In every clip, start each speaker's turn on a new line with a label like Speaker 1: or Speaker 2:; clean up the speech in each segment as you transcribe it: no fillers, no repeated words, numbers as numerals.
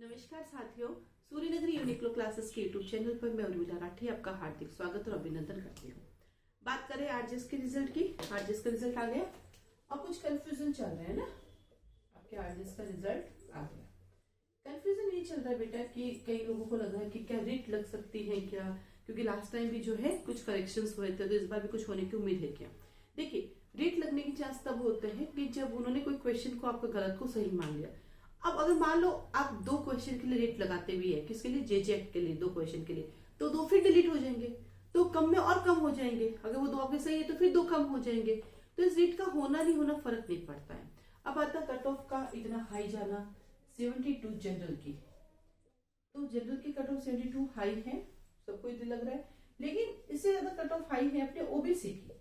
Speaker 1: नमस्कार साथियों, सूर्य नगरी यूनिक्लो क्लासेस के यूट्यूब चैनल पर मैं उर्मिला राठी आपका हार्दिक स्वागत और अभिनंदन करती हूँ। बात करें आरजेएस के रिजल्ट की। आरजेएस का रिजल्ट आ गया और कुछ कंफ्यूजन चल रहा है ना। आपके आरजेएस का रिजल्ट आ गया। कंफ्यूजन ये चल रहा है बेटा कि कई लोगों को लग रहा है कि क्या रीट लग सकती है क्या, क्योंकि लास्ट टाइम भी जो है कुछ करेक्शंस हुए थे, तो इस बार भी कुछ होने की उम्मीद है क्या। देखिए, रीट लगने की चांस तब होते हैं कि जब उन्होंने कोई क्वेश्चन को आपका गलत को सही मान लिया। अब अगर मान लो आप दो क्वेश्चन के लिए रेट लगाते भी है, किसके लिए, जेजेक के लिए, दो क्वेश्चन के लिए, तो दो फिर डिलीट हो जाएंगे, तो कम में और कम हो जाएंगे। अगर वो दो आपके सही है तो फिर दो कम हो जाएंगे। तो इस रेट का होना नहीं होना फर्क नहीं पड़ता है। अब आता कट ऑफ का इतना हाई जाना 72 जनरल की, तो जनरल की कट ऑफ 72 हाई है, सबको इतना लग रहा है। लेकिन इससे ज्यादा कट ऑफ हाई है अपने ओबीसी की,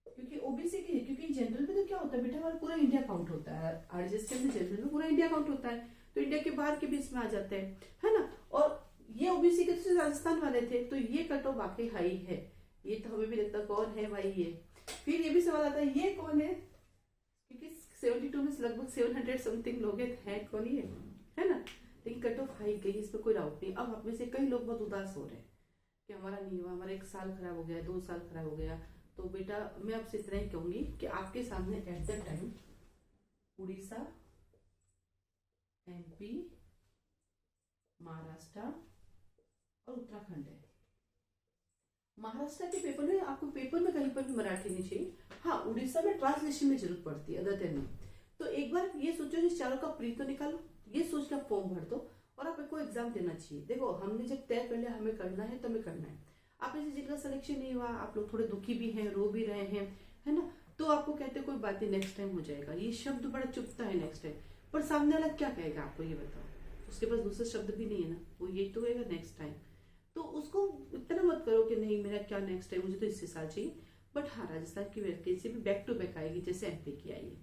Speaker 1: क्योंकि ओबीसी की, क्योंकि जनरल में तो क्या होता है बेटा, हमारा पूरा इंडिया काउंट होता है। आरजेएस के अंदर जनरल में पूरा इंडिया काउंट होता है, तो इंडिया के बाहर के भी इसमें आ जाते हैं, है ना। और ये ओबीसी के तो राजस्थान वाले थे, तो ये कट ऑफ वाकई हाई है। ये तो हमें भी लगता कौन है भाई ये। फिर ये भी सवाल आता है ये कौन है, क्योंकि 72 में लगभग 700 समथिंग लोग हैं, कौन ही है ना। लेकिन कट ऑफ हाई गई, इसमें कोई डाउट नहीं। अब आप में से कई लोग बहुत उदास हो रहे हैं कि हमारा नहीं हुआ, हमारा 1 साल खराब हो गया, 2 साल खराब हो गया। तो बेटा मैं आपसे इतना ही कहूंगी कि आपके सामने at the time Orissa, MP, Maharashtra और उत्तराखंड है। महाराष्ट्र के पेपर में आपको पेपर में कहीं पर भी मराठी नहीं चाहिए। हाँ, उड़ीसा में ट्रांसलेशन में जरूरत पड़ती है, अदर देन नहीं। तो एक बार ये सोचो कि चारों का प्री तो निकालो, ये सोच के आप फॉर्म भर दो और आपको एग्जाम देना चाहिए। देखो, हमने जब तय कर लिया हमें करना है तो हमें करना है। आप में से जिनका सिलेक्शन नहीं हुआ, आप लोग थोड़े दुखी भी हैं, रो भी रहे हैं, है ना, तो आपको कहते कोई बात नहीं, नेक्स्ट टाइम हो जाएगा। ये शब्द बड़ा चुभता है नेक्स्ट टाइम, पर सामने वाला क्या कहेगा आपको ये बताओ। उसके पास दूसरा शब्द भी नहीं है ना, वो ये तो कहेगा नेक्स्ट टाइम। तो उसको इतना मत करो कि नहीं मेरा क्या नेक्स्ट टाइम, मुझे तो इससे साल चाहिए। बट हाँ, राजस्थान की वैकेंसी भी बैक टू बैक आएगी जैसे एमपी की आई है,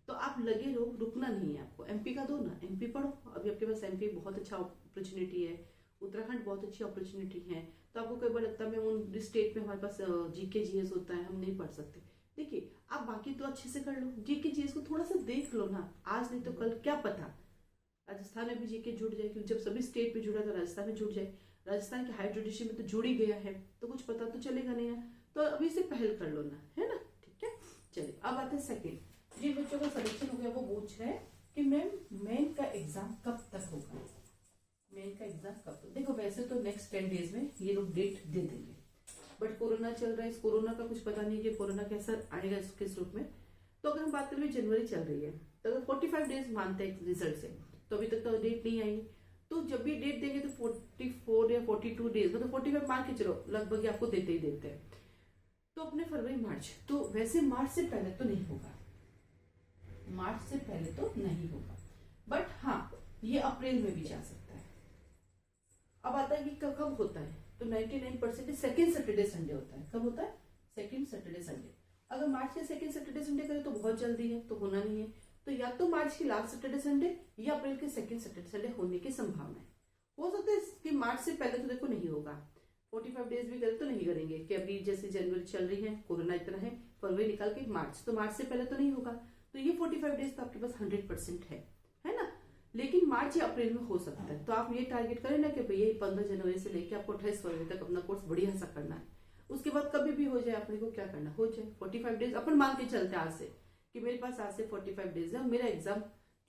Speaker 1: तो आप लगे रहो, रुकना नहीं है आपको। एमपी का दो ना, एमपी पढ़ो, अभी आपके पास एमपी बहुत अच्छा अपॉर्चुनिटी है, उत्तराखंड बहुत अच्छी अपॉर्चुनिटी है। तो आपको कई बार लगता है मैं उन स्टेट में हमारे पास जीके जीएस होता है, हम नहीं पढ़ सकते। देखिए, आप बाकी तो अच्छे से कर लो, जीके जीएस को थोड़ा सा देख लो ना, आज नहीं तो कल क्या पता राजस्थान में भी जीके जुड़ जाए, क्योंकि जब सभी स्टेट में जुड़ा तो राजस्थान में जुड़ जाए। राजस्थान के हाई जुडिशरी में तो जुड़ ही गया है, तो कुछ पता तो चलेगा नहीं है, तो अभी से पहल कर लो ना, है ना। ठीक है, चलिए अब आते हैं सेकेंड। जिन बच्चों का सिलेक्शन हो गया वो पूछ रहे हैं कि मैम मेन का एग्जाम कब तक होगा, मेन का एग्जाम कब तक। देखो, वैसे तो नेक्स्ट 10 डेज में ये लोग डेट दे देंगे, बट कोरोना चल रहा है, इस कोरोना का कुछ पता नहीं कि कोरोना कैसा आएगा किस रूप में। तो अगर हम बात करें जनवरी चल रही है, तो अगर 45 डेज मानते हैं रिजल्ट से, तो अभी तक तो डेट नहीं आई। तो जब भी डेट देंगे तो 44 या 42 डेज, मतलब 45 मान के चलो, लगभग आपको देते ही देते हैं। तो अपने फरवरी मार्च, तो वैसे मार्च से पहले तो नहीं होगा, मार्च से पहले तो नहीं होगा, बट हाँ ये अप्रैल में भी जा सकता है। अब आता है कि कब होता है, तो 99% सेकेंड सैटरडे संडे होता है। कब होता है, सेकेंड सैटरडे संडे। अगर मार्च के सेकेंड सैटरडे संडे करें तो बहुत जल्दी है, तो होना नहीं है। तो या तो मार्च की लास्ट सैटरडे संडे या अप्रैल के सेकेंड सैटरडे संडे होने की संभावना है। हो सकता है कि मार्च से पहले तो देखो नहीं होगा, 45 डेज भी करें तो नहीं करेंगे कि अभी जैसे जनवरी चल रही है, कोरोना इतना है, फरवरी निकाल के मार्च, तो मार्च से पहले तो नहीं होगा। तो ये 45 डेज तो आपके पास 100% है ना। लेकिन मार्च या अप्रैल में हो सकता है। तो आप ये टारगेट करें ना कि भैया 15 जनवरी से लेकर आपको 28 फरवरी तक अपना कोर्स बढ़िया सा करना है। उसके बाद कभी भी हो जाए, अपने को क्या करना हो जाए, 45 डेज अपन मान के चलते आज से कि मेरे पास आज से 45 डेज है और मेरा एग्जाम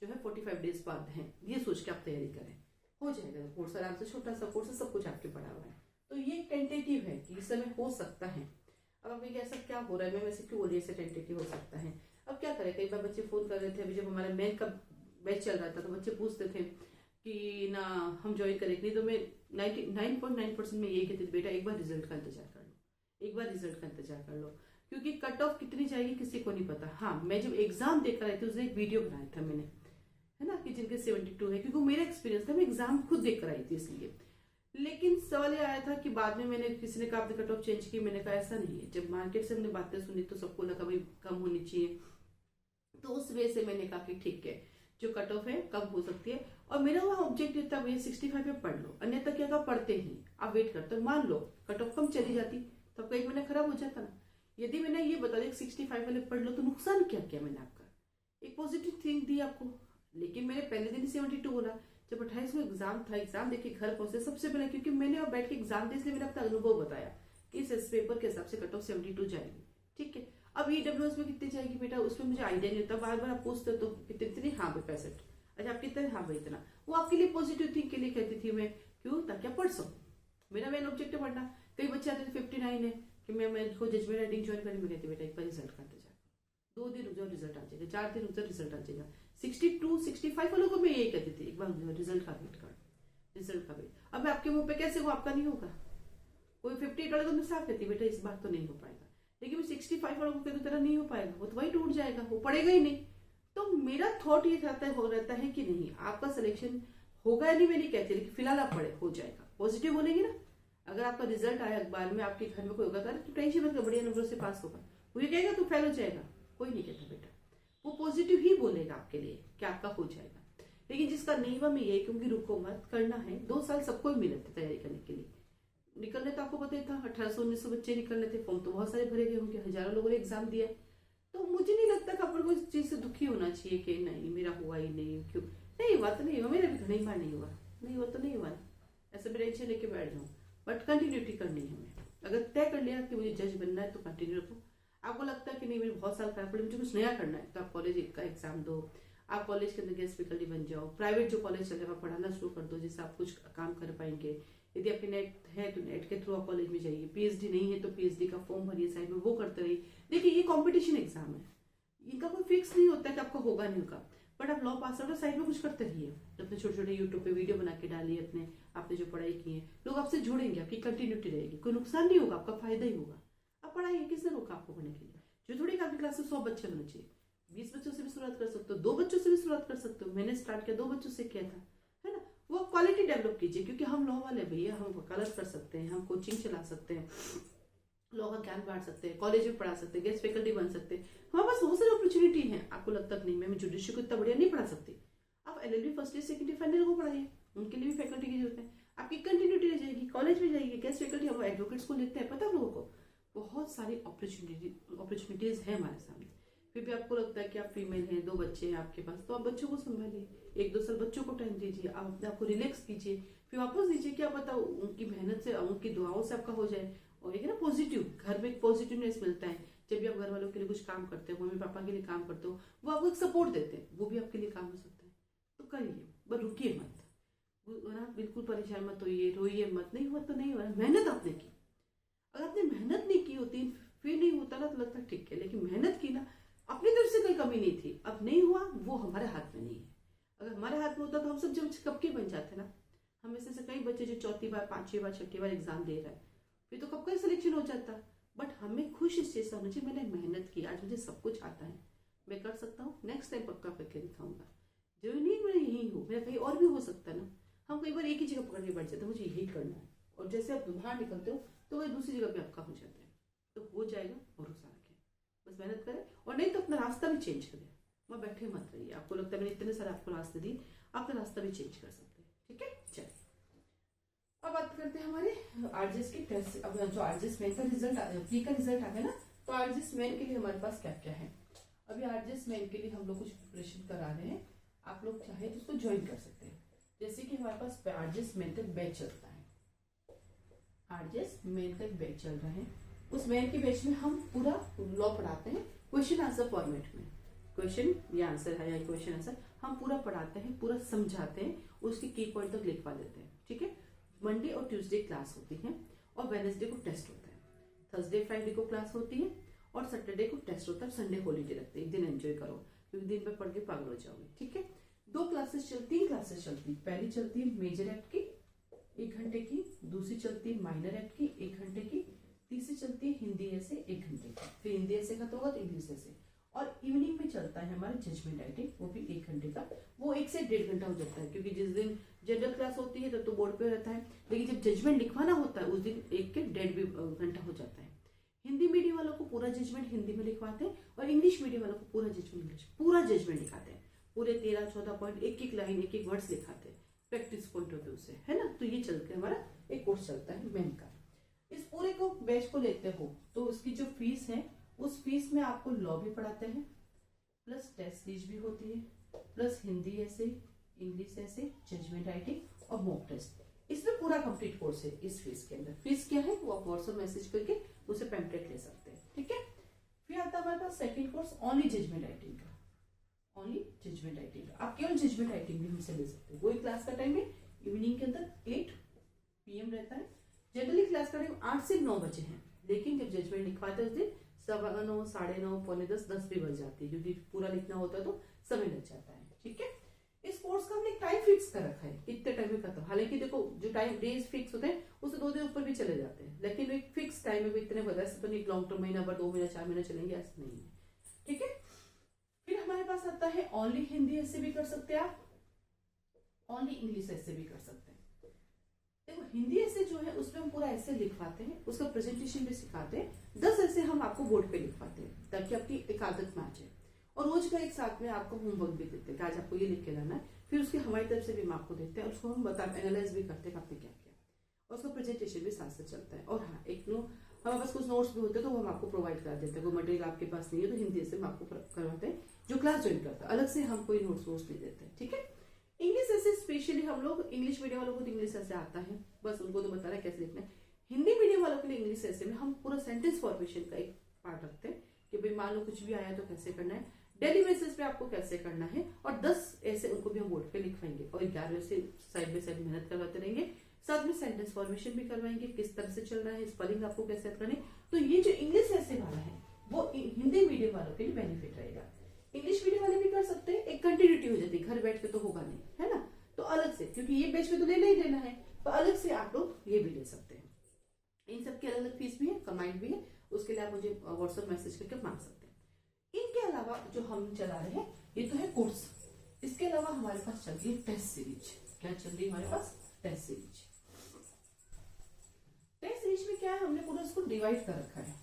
Speaker 1: जो है 45 डेज बाद है, ये सोच के आप तैयारी करें, हो जाएगा कोर्स आराम से। छोटा सा कोर्स है, सब कुछ आपके पढ़ा हुआ है, तो ये टेंटेटिव है कि इस समय हो सकता है। अब आप ऐसा क्या हो रहा है, मैं वैसे क्यों बोल रही ऐसे टेंटेटिव हो सकता है। अब क्या करें, कई बार बच्चे फोन कर रहे थे, अभी जब हमारा मेन का बैच चल रहा था तो बच्चे पूछते थे कि ना हम ज्वाइन करें, नहीं तो मैं 99.9% में यही कहती थी बेटा एक बार रिजल्ट का इंतजार कर लो, एक बार रिजल्ट का इंतजार कर लो, क्योंकि कट ऑफ कितनी जाएगी किसी को नहीं पता। हाँ, मैं जब एग्जाम देकर आई थी उसने एक वीडियो बनाया था मैंने, है ना, कि जिनके 72 है, क्योंकि मेरा एक्सपीरियंस था, मैं एग्जाम खुद देख कर आई थी इसलिए। लेकिन सवाल ये आया था कि बाद में मैंने किसी ने कहा आपने कट ऑफ चेंज की, मैंने कहा ऐसा नहीं है। जब मार्केट से हमने बातें सुनी तो सबको लगा भाई कम होनी चाहिए, तो उस वे से मैंने कहा कि ठीक है जो कट ऑफ है कम हो सकती है। और मेरा वहां ऑब्जेक्टिव था भैया 65 पे पढ़ लो, अन्यथा क्या कहा पढ़ते ही आप वेट करते हो। मान लो कट ऑफ कम चली जाती तो आपका 1 महीना खराब हो जाता ना। यदि मैंने ये बता दिया 65 वाले पढ़ लो, तो नुकसान क्या किया मैंने आपका, एक पॉजिटिव थिंग दी आपको। लेकिन मैंने पहले दिन ही 72 बोला जब 28 में एग्जाम था, एग्जाम देके घर पहुंचे सबसे पहले, क्योंकि मैंने और बैठ के एग्जाम दे, इसलिए मैंने अपना अनुभव बताया कि इस पेपर के हिसाब से कट ऑफ 72 जाएगी। ठीक है, अब ईडब्ल्यूएस में कितनी जाएगी बेटा, उसमें मुझे आइडिया नहीं होता, बार बार आप पूछते हो तो कितनी, हाँ भाई 65, अच्छा आप कितने, हाँ भाई इतना। वो आपके लिए पॉजिटिव थिंक के लिए कहती थी मैं, क्यों, ताकि आप पढ़ सको। मेरा मेन ऑब्जेक्टिव पढ़ना। कई बच्चे आते थे 59 है कि मैं को जजमेंट राइटिंग ज्वाइन करी, मैं कहती बेटा एक बार रिजल्ट करते जा, 2 दिन रुक जाओ रिजल्ट आ जाएगा, 4 दिन रुक जाओ रिजल्ट आ जाएगा। 62 65 वालों को मैं यही कहती थी, एक बार रिजल्ट का वेट कर, रिजल्ट का वेट। अब मैं आपके मुंह पे कैसे वो, आपका नहीं होगा। कोई 58 वाले को मैं साफ कहती बेटा इस बार तो नहीं हो पाएगा, लेकिन मैं 65 वालों को कहती तेरा नहीं हो पाएगा, वो तो वही टूट जाएगा, वो पड़ेगा ही नहीं। तो मेरा थॉट ये रहता है कि नहीं आपका सिलेक्शन होगा या नहीं मैं नहीं कहती, लेकिन फिलहाल आप पढ़े, हो जाएगा। पॉजिटिव बोलेंगे ना, अगर आपका रिजल्ट आया अखबार में, आपके घर में कोई होगा तो टेंशन मत कर, बढ़िया नंबरों से पास होगा, वो ये कहेगा तू फेल हो जाएगा, कोई नहीं कहता बेटा, वो पॉजिटिव ही बोलेगा आपके लिए कि आपका हो जाएगा। लेकिन जिसका नहीं हुआ मैं यही क्योंकि रुको मत, करना है। 2 साल सबको ही मिले थे तैयारी करने के लिए, निकलने तो आपको पता ही था 1800-1900 बच्चे निकलने थे, फॉर्म तो बहुत सारे भरे गए होंगे, हजारों लोगों ने एग्जाम दिया। तो मुझे नहीं लगता कि अपन को इस चीज से दुखी होना चाहिए कि नहीं मेरा हुआ ही नहीं, क्यों नहीं हुआ तो नहीं हुआ, मेरा भी घनी बार नहीं हुआ, नहीं हुआ तो नहीं हुआ, ऐसे मैं टेंशन लेके बैठ जाऊँ। बट कंटिन्यूटी करनी है हमें, अगर तय कर लिया कि मुझे जज बनना है तो कंटिन्यू रखो। आपको लगता है कि नहीं मेरे बहुत साल खराब पड़े, मुझे कुछ नया करना है, तो आप कॉलेज का एग्जाम दो, आप कॉलेज के अंदर गेस्ट फैकल्टी बन जाओ, प्राइवेट जो कॉलेज चल रहा है पढ़ाना शुरू कर दो, जिससे आप कुछ काम कर पाएंगे। यदि आपके नेट है तो नेट के थ्रू आप कॉलेज में जाइए, पीएचडी नहीं है तो पीएचडी का फॉर्म भरिए, साइड में वो करते रहिए। देखिए ये कॉम्पिटिशन एग्जाम है, इनका कोई फिक्स नहीं होता कि आपका होगा नहीं होगा, बट आप लॉ पास आउट साइड में कुछ करते रहिए, अपने छोटे छोटे यूट्यूब पे वीडियो बना के डालिए, अपने आपने जो पढ़ाई की है, लोग आपसे जुड़ेंगे, आपकी कंटिन्यूटी रहेगी, कोई नुकसान नहीं होगा, आपका फायदा ही होगा। आप पढ़ाइए, किसने रोका आपको पढ़ने के लिए, जो थोड़ी आपकी क्लास में 100 बच्चे होने चाहिए, 20 बच्चों से भी शुरुआत कर सकते हो, 2 बच्चों से भी शुरुआत कर सकते हो। मैंने स्टार्ट किया 2 बच्चों से किया था, है ना। वो क्वालिटी डेवलप कीजिए, क्योंकि हम लॉ वाले भैया, हम वकालत कर सकते हैं, हम कोचिंग चला सकते हैं, लॉ का ज्ञान बांट सकते हैं, कॉलेज में पढ़ा सकते हैं, गेस्ट फैकल्टी बन सकते हैं, हमारे पास बहुत सारी अपॉर्चुनिटी है। आपको लगता नहीं मैं जुडिशरी को इतना बढ़िया नहीं पढ़ा सकती, आप LLB first year second year final year को पढ़ाइए, उनके लिए भी फैकल्टी की जरूरत है, आपकी कंटिन्यूटी रह जाएगी, कॉलेज में जाइए, गेस्ट फैकल्टी, हम एडवोकेट्स को लेते हैं, पता है लोगों को बहुत सारी अपॉर्चुनिटीज है हमारे सामने। फिर भी आपको लगता है कि आप फीमेल हैं, 2 बच्चे हैं आपके पास, तो आप बच्चों को संभालिए, 1-2 साल बच्चों को टाइम दीजिए, आप अपने आपको रिलैक्स कीजिए, फिर वापस दीजिए, क्या पता उनकी मेहनत से, उनकी दुआओं से आपका हो जाए। और एक ना पॉजिटिव, घर में एक पॉजिटिवनेस मिलता है जब भी आप घर वालों के लिए कुछ काम करते हो, मम्मी पापा के लिए काम करते हो, वो आपको एक सपोर्ट देते हैं, वो भी आपके लिए काम हो सकता है। तो करिए, बस रुकिए मत, ना बिल्कुल परेशान मत होइए, रोइए मत, नहीं हुआ तो नहीं हुआ, मेहनत आपने की। अगर आपने मेहनत नहीं की होती फिर नहीं होता ना, तो लगता ठीक है, लेकिन मेहनत की ना, अपनी तरफ से कोई कमी नहीं थी, अब नहीं हुआ वो हमारे हाथ में नहीं है। अगर हमारे हाथ में होता तो हम सब जब कब के बन जाते ना। हम में से कई बच्चे जो 4थी बार 5वीं बार 6ठी बार एग्जाम दे रहा है, फिर तो कब का सिलेक्शन हो जाता। बट हमें खुश इस चीज से होना चाहिए, मैंने मेहनत की, आज मुझे सब कुछ आता है, मैं कर सकता हूँ, नेक्स्ट टाइम पक्का करके दिखाऊंगा। जरूरी नहीं मैं यही हूँ, मेरा कहीं और भी हो सकता है ना। हम कई बार एक ही जगह पकड़ के बैठ जाते हैं, मुझे यही करना है, और जैसे आप बाहर निकलते हो तो वही दूसरी जगह पे आपका हो जाता है। तो हो जाएगा, भरोसा रखें, बस मेहनत करें, और नहीं तो अपना रास्ता भी चेंज करें, वहाँ बैठे मत रहिए। आपको लगता है मैंने इतने सारे आपको रास्ते दिए, अपना रास्ता भी चेंज कर सकते हैं। ठीक है, चलिए अब बात करते हैं हमारे आरजेएस की टेस्ट। अब जो आरजेएस मेन का रिजल्ट, प्री का रिजल्ट आ गया ना, तो आरजेएस मेन के लिए हमारे पास क्या क्या है। अभी आरजेएस मेन के लिए हम लोग कुछ प्रिपरेशन करा रहे हैं, आप लोग चाहे तो उसको ज्वाइन कर सकते हैं। जैसे कि हमारे पास आरजेएस मेन का बैच चलता है, आरजेएस मेन का बैच चल रहा है, उस मेन के बैच में हम पूरा लॉ पढ़ाते हैं, क्वेश्चन आंसर फॉर्मेट में, क्वेश्चन या आंसर है या क्वेश्चन आंसर हम पूरा पढ़ाते हैं, पूरा समझाते हैं, उसके की पॉइंट तक लिखवा देते हैं। ठीक है, मंडे और ट्यूसडे क्लास होती है, और वेडनेसडे को टेस्ट होता है, थर्सडे फ्राइडे को क्लास होती है, और सैटरडे को टेस्ट होता है, संडे हॉलीडे रखते हैं, एक दिन एंजॉय करो, क्योंकि दिन में पढ़ के पागल हो जाओगे। ठीक है, 3 क्लासेस चलती, पहली चलती है मेजर एक्ट की 1 घंटे की, दूसरी चलती है माइनर एक्ट की 1 घंटे की, तीसरी चलती है हिंदी ऐसे 1 घंटे की, फिर हिंदी ऐसे खत्म होगा तो इंग्लिश ऐसे, और इवनिंग में चलता है हमारा जजमेंट राइटिंग, वो भी 1 घंटे का, वो 1 से 1.5 घंटा हो जाता है, क्योंकि जिस दिन जनरल क्लास होती है तब तो बोर्ड पे रहता है, लेकिन जब जजमेंट लिखवाना होता है उस दिन 1 के 1.5 घंटा हो जाता है। हिंदी मीडियम वालों को पूरा जजमेंट हिंदी में लिखवाते हैं, और इंग्लिश मीडियम वालों को पूरा जजमेंट लिखाते हैं, पूरे 13-14 पॉइंट, एक लाइन, एक वर्ड्स लिखाते हैं, प्रैक्टिस पॉइंट ऑफ व्यू से, है ना। तो ये चलते हमारा एक कोर्स चलता है मेन का। इस पूरे को बैच को लेते हो तो उसकी जो फीस है, उस फीस में आपको लॉ भी पढ़ाते हैं, प्लस टेस्ट सीरीज भी होती है, प्लस हिंदी ऐसे, इंग्लिश ऐसे, जजमेंट राइटिंग और मॉक टेस्ट। इसमें पूरा कंप्लीट कोर्स है इस फीस के अंदर। फीस क्या है वो आप व्हाट्सएप मैसेज करके उसे पैम्पलेट ले सकते हैं, ठीक है। फिर आता है हमारे पास second course only judgment writing का। ओनली जजमेंट राइटिंग का आप केवल जजमेंट राइटिंग भी हमसे ले सकते हैं। वही क्लास का टाइम है इवनिंग के अंदर 8 PM रहता है। जनरली क्लास का टाइम 8 से 9 बजे है, लेकिन जब जजमेंट लिखवाते हैं उस दिन 9:15, 9:30, पौने 10 भी बज जाती है, क्योंकि पूरा लिखना होता है तो समय लग जाता है, ठीक है। इस कोर्स का हमने टाइम फिक्स कर रखा है, इतने टाइम में खत्म। हालांकि देखो जो टाइम डेज फिक्स होते हैं उससे 2 दिन ऊपर भी चले जाते हैं, लेकिन एक फिक्स टाइम में भी इतने बता तो नहीं लॉन्ग टर्म महीना भर 2 महीना 4 महीना चलेंगे ऐसा नहीं है, ठीक है। फिर हमारे पास आता है ओनली हिंदी ऐसे भी कर सकते हैं आप, ओनली इंग्लिश ऐसे भी कर सकते हैं। देखो हिंदी ऐसे जो है उसमें हम पूरा ऐसे लिखवाते हैं, उसका प्रेजेंटेशन भी सिखाते हैं। 10 ऐसे हम आपको बोर्ड पे लिखवाते हैं ताकि आपकी एक आदत में आ जाए। और रोज का एक साथ में आपको होमवर्क भी देते हैं कि आज आपको ये लिख के लाना है। फिर उसकी हमारी तरफ से भी हम आपको देते हैं, उसको हम एनालाइज भी करते हैं आपने क्या किया, और उसका प्रेजेंटेशन भी साथ साथ चलता है। और हाँ एक हमारे पास कुछ नोट्स भी होते हैं तो वो हम आपको प्रोवाइड कर देते हैं। कोई मटेरियल आपके पास नहीं है तो हिंदी से हम आपको करवाते हैं, जो क्लास ज्वाइन करता है। अलग से हम कोई नोट्स नहीं देते हैं, ठीक है। इंग्लिश ऐसे स्पेशली हम लोग इंग्लिश मीडियम वालों को तो इंग्लिश ऐसे आता है, बस उनको तो बता रहा है कैसे लिखना है। हिंदी मीडियम वालों के लिए इंग्लिश ऐसे में हम पूरा सेंटेंस फॉर्मेशन का एक पार्ट रखते हैं कि भाई मान लो कुछ भी आया तो कैसे करना है, डेली बेसिस पे आपको कैसे करना है। और 10 ऐसे उनको भी हम बोर्ड पे लिखवाएंगे और 11 से साइड बाय साइड मेहनत करवाते रहेंगे। साथ में सेंटेंस फॉर्मेशन भी करवाएंगे, किस तरह से चल रहा है, स्पेलिंग आपको कैसे करनी। तो ये जो इंग्लिश ऐसे वाला है वो हिंदी मीडियम वालों के लिए बेनिफिट रहेगा। इंग्लिश मीडियम वाले भी कर सकते हैं, एक कंटिन्यूटी हो जाती है, घर बैठ के तो होगा नहीं, है ना। तो अलग से, क्योंकि ये बैच में तो लेना ही लेना है, तो अलग से आप लोग ये भी ले सकते हैं। इन सब की अलग अलग फीस भी है, कंबाइंड भी है, उसके लिए आप मुझे व्हाट्सएप मैसेज करके मांग सकते हैं। इनके अलावा जो हम चला रहे हैं ये तो है कोर्स, इसके अलावा हमारे पास चल रही है टेस्ट सीरीज। क्या चल रही है हमारे पास? Test series. टेस्ट सीरीज में क्या है, हमने पूरा इसको डिवाइड कर रखा है।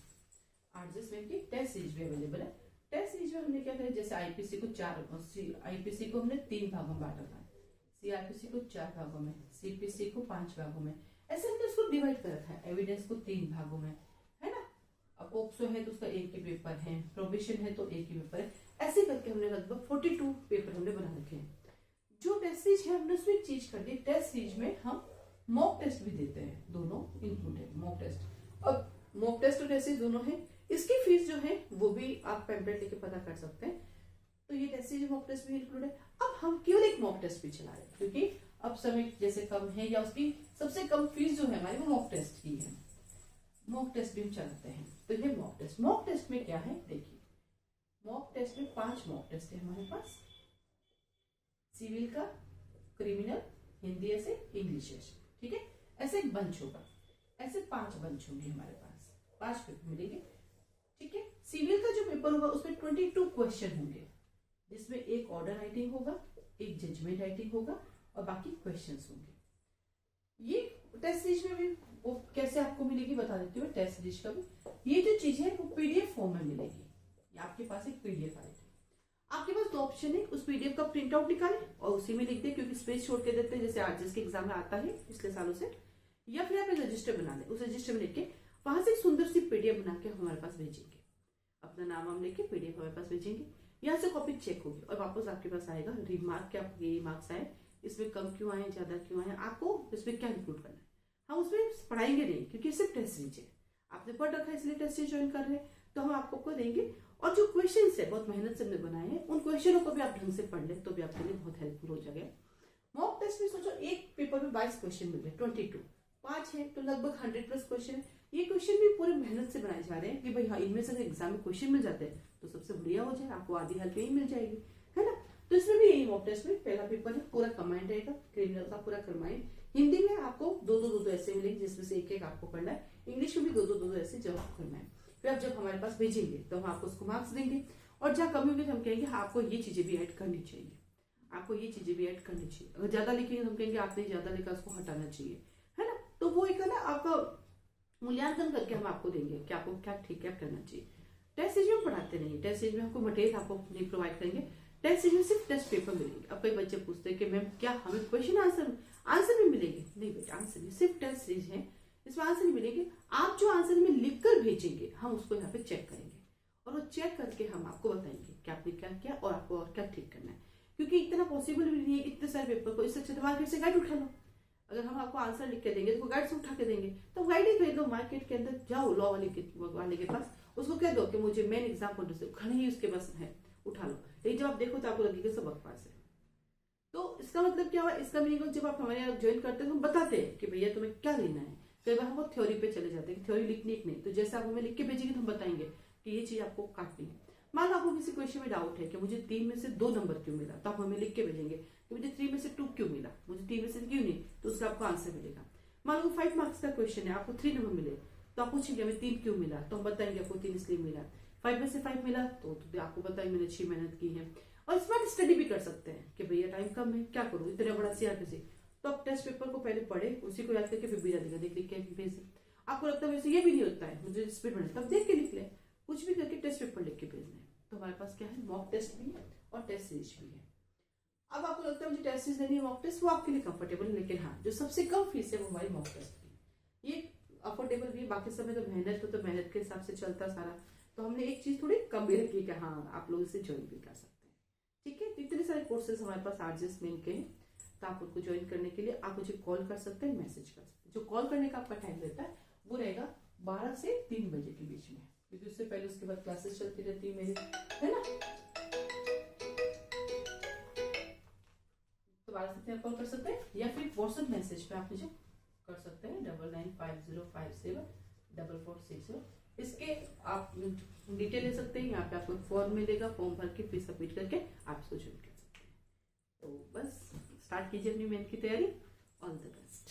Speaker 1: 8 में की टेस्ट सीरीज भी अवेलेबल है। टेस्ट सीरीज में हमने क्या किया, जैसे आईपीसी को हमने 3 भागों में बांट रखा है, सीआरपीसी को 4 भागों में, सीपीसी को 5 भागों में, ऐसे हमने उसको डिवाइड कर रखा है। एविडेंस को 3 भागों में, है ना। अब पोक्सो है तो उसका एक ही पेपर है, प्रोबेशन है तो एक ही पेपर है, ऐसे करके हमने लगभग 42 पेपर हमने बना रखे हैं। जो टेस्ट सीरीज है हमने उसमें एक चीज कर दी, टेस्ट सीरीज में हम मॉक टेस्ट भी देते हैं, दोनों इंक्लूड है मॉक टेस्ट। अब मॉक टेस्ट और टेस्ट सीरीज दोनों है, इसकी फीस जो है वो भी आप पैम्पलेट लेके पता कर सकते हैं। तो ये टेस्ट सीरीज मॉक टेस्ट भी इंक्लूड है। अब हम केवल एक मॉक टेस्ट भी चला रहे हैं, क्योंकि अब समय जैसे कम है या उसकी सबसे कम फीस जो है हमारी वो मॉक टेस्ट की है। मॉक टेस्ट भी हम चलाते हैं। तो ये मॉक टेस्ट, मॉक टेस्ट में क्या है देखिए, मॉक टेस्ट में 5 मॉक टेस्ट है हमारे पास। सिविल का, क्रिमिनल, हिंदी ऐसे, इंग्लिश ऐसे, ठीक है। ऐसे एक बंच होगा, ऐसे 5 बंच होंगे हमारे पास, 5 पेपर मिलेंगे, ठीक है। सिविल का जो पेपर होगा उसमें 22 क्वेश्चन होंगे, जिसमें एक ऑर्डर राइटिंग होगा, एक जजमेंट राइटिंग होगा और बाकी क्वेश्चंस होंगे। ये टेस्ट सीरीज में भी वो कैसे आपको मिलेगी बता देती हूँ। टेस्ट सीरीज का भी ये जो चीज है वो पीडीएफ फॉर्म में मिलेगी। आपके पास एक पीडीएफ आएगी, आपके पास 2 ऑप्शन है, उस पीडीएफ का प्रिंट आउट निकालें और उसी में लिख दें, क्योंकि स्पेस छोड़ के देते हैं जैसे आरजीएस के एग्जाम में आता है पिछले सालों से। या फिर आप एक रजिस्टर बना लें, उस रजिस्टर में लिख के वहां से एक सुंदर सी पीडीएफ बना के हमारे पास भेजेंगे, अपना नाम हम लिख के पीडीएफ हमारे पास भेजेंगे। यहाँ से कॉपी चेक होगी और वापस आपके पास आएगा रिमार्क के आपको ये मार्क्स आए, इसमें कम क्यों आए, ज्यादा क्यों आए, आपको इसमें क्या इंक्लूड करना है। हम उसमें पढ़ाएंगे नहीं, क्योंकि सिर्फ टेस्ट सीरीज है, आपने पढ़ रखा है इसलिए टेस्ट सीरीज ज्वाइन कर रहे हैं, तो हम आपको देंगे। और जो क्वेश्चन है बहुत मेहनत से हमने बनाए हैं, उन क्वेश्चनों को भी आप ढंग से पढ़ लें तो भी आपके लिए बहुत हेल्पफुल हो जाएगा। मॉक टेस्ट में सोचो एक पेपर में 22 क्वेश्चन मिल रहे, 22, 5 है तो लगभग 100+ क्वेश्चन है। ये क्वेश्चन भी पूरे मेहनत से बनाए जा रहे हैं कि भाई हाँ इनमें से एग्जाम में क्वेश्चन मिल जाते हैं तो सबसे बढ़िया हो जाए, आपको आधी हेल्प यही मिल जाएगी, है ना। तो इसमें भी यही मॉक टेस्ट में पहला पेपर है, पूरा कंबाइंड रहेगा, क्रिमिनल का पूरा कंबाइंड। हिंदी में आपको 2-2 ऐसे मिलेंगे, जिसमें से एक आपको पढ़ना है। इंग्लिश में भी 2-2 ऐसे जवाब करना है। फिर आप जब हमारे पास भेजेंगे तो हम आपको उसको मार्क्स देंगे, और जहाँ कमी होगी हम कहेंगे हाँ आपको ये चीजें भी ऐड करनी चाहिए, आपको ये चीजें भी ऐड करनी चाहिए। अगर ज्यादा लिखेंगे तो हम कहेंगे आपने ज्यादा लिखा, उसको हटाना चाहिए, है ना। तो वो एक है ना आपका मूल्यांकन करके हम आपको देंगे कि आपको क्या ठीक है करना चाहिए। टेस्ट सीरीज में पढ़ाते नहीं, टेस्ट सीरीज में हमको मटेरियल आपको नहीं प्रोवाइड करेंगे, टेस्ट सीरीज में सिर्फ टेस्ट पेपर मिलेंगे। अब कई बच्चे पूछते हैं कि मैम क्या हमें क्वेश्चन आंसर भी मिलेंगे? नहीं बेटा, आंसर नहीं, सिर्फ टेस्ट सीरीज है, इसमें आंसर नहीं मिलेंगे। आप जो आंसर में लिख कर भेजेंगे हम उसको यहाँ पे चेक करेंगे, और वो चेक करके हम आपको बताएंगे कि आपने क्या किया और आपको और क्या ठीक करना है। क्योंकि क्योंकि इतना पॉसिबल भी नहीं है इतने सारे पेपर को, इससे अच्छा तो मार्केट से गाइड उठा लो। अगर हम आपको आंसर लिख के देंगे तो गाइड से उठा के देंगे, तो गाइड ही खरीद लो। मार्केट के अंदर जाओ लॉ वाले के पास, उसको कह दो कि मुझे मेन एग्जाम पॉइंट से खड़े ही उसके पास है, उठा लो। लेकिन जब आप देखो तो आपको लगेगा सब बकवास है। तो इसका मतलब क्या हुआ, इसका मीनिंग जब आप हमारे यहाँ ज्वाइन करते हैं तो हम बताते हैं कि भैया तुम्हें क्या लेना है। कई बार हम वो थ्योरी पे चले जाते हैं, थ्योरी लिखनी एक नहीं, तो जैसे आप हमें लिख के भेजेंगे तो हम बताएंगे कि ये चीज आपको काटनी है। मान लो आपको किसी क्वेश्चन में डाउट है कि मुझे 3 में से 2 नंबर क्यों मिला, तो आप हमें लिख के भेजेंगे कि मुझे 3 में से 2 क्यों मिला, मुझे 3 में से क्यों नहीं, तो उसका आपको आंसर मिलेगा। मान लो 5 मार्क्स का क्वेश्चन है, आपको 3 नंबर मिले, तो आप पूछेंगे हमें 3 क्यों मिला, तो हम बताएंगे आपको 3 इसलिए मिला। 5 में से 5 मिला तो आपको बताएंगे मैंने अच्छी मेहनत की है। और स्मार्ट स्टडी भी कर सकते हैं कि भैया टाइम कम है, क्या करूँ इतना बड़ा सीआरपीसी, तो आप टेस्ट पेपर को पहले पढ़े, उसी को याद करके फिर बीरा दिखा देख लिख के भेज। आपको लगता है वैसे ये भी नहीं होता है मुझे स्पीड में, तब देख के लिख ले, कुछ भी करके टेस्ट पेपर लिख के भेजना है। तो हमारे पास क्या है, मॉक टेस्ट भी है और टेस्ट सीरीज भी है। अब आपको लगता है मुझे टेस्ट सीरीज नहीं है, मॉक टेस्ट वो आपके लिए कंफर्टेबल है, लेकिन हाँ जो सबसे कम फीस है वो हमारी मॉक टेस्ट की, ये अफोर्डेबल भी है। बाकी समय तो मेहनत तो मेहनत के हिसाब से चलता सारा, तो हमने एक चीज थोड़ी कम भी रखी कि हाँ आप लोग इसे ज्वाइन भी कर सकते हैं। ठीक है, तो इतने सारे कोर्सेज हमारे पास आरजेएस मेन के हैं, तो आप उनको ज्वाइन करने के लिए आप मुझे कॉल कर सकते हैं, मैसेज कर सकते हैं। जो कॉल करने का आपका टाइम रहता है वो रहेगा 12 से 3 बजे के बीच में, क्योंकि उससे पहले उसके बाद क्लासेस चलती रहती है मेरी, है ना। तो 12 से 3 कॉल कर सकते हैं, या फिर व्हाट्सएप मैसेज पे आप मुझे कर सकते हैं 9950574460। इसके आप डिटेल ले सकते हैं, यहाँ पे आपको फॉर्म मिलेगा, फॉर्म भर के फीस सबमिट करके आप इसको ज्वाइन कर सकते हैं। तो बस स्टार्ट कीजिए अपनी मेन की तैयारी। All the best.